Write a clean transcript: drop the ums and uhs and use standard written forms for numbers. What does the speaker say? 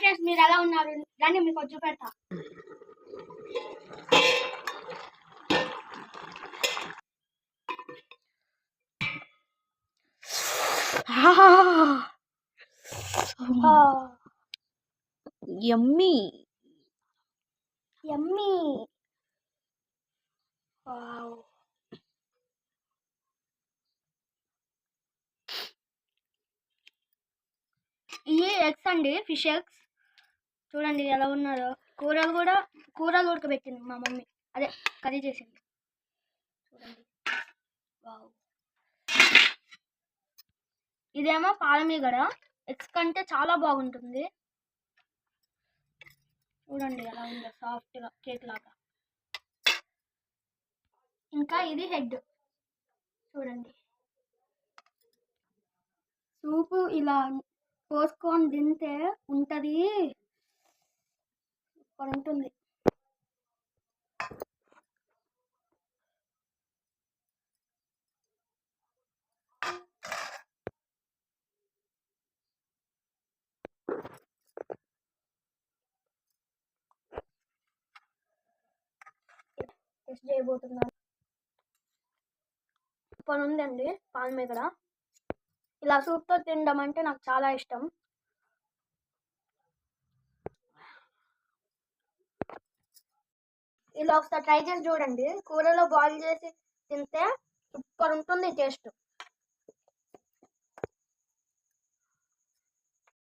Friends, మీరు ఎలా ఉన్నారు? రండి మీకు వచ్చి పెడతా. యమ్మీ యమ్మీ. వావ్. ఇవి ఎగ్స్ అండి, ఫిష్ ఎగ్స్. చూడండి ఎలా ఉన్నారో. కూరలు ఉడకబెట్టింది మా మమ్మీ, అదే కర్రీ చేసింది. చూడండి. వావ్. ఇదేమో పాలమీగడ, ఎగ్స్ కంటే చాలా బాగుంటుంది. చూడండి ఎలా ఉందో, సాఫ్ట్గా కేక్ లాగా. ఇంకా ఇది హెడ్. చూడండి, సూపు ఇలా పోసుకొని తింటే ఉంటుంది, సూపర్ ఉంటుంది. టెస్ట్ చేయబోతున్నాను. సూపర్ ఉందండి పాలమీగడ. ఇలా సూప్తో తినడం అంటే నాకు చాలా ఇష్టం. ఇలా ఒకసారి ట్రై చేసి చూడండి. కూరలో బాయిల్ చేసి తింటే సూపర్ ఉంటుంది టేస్ట్.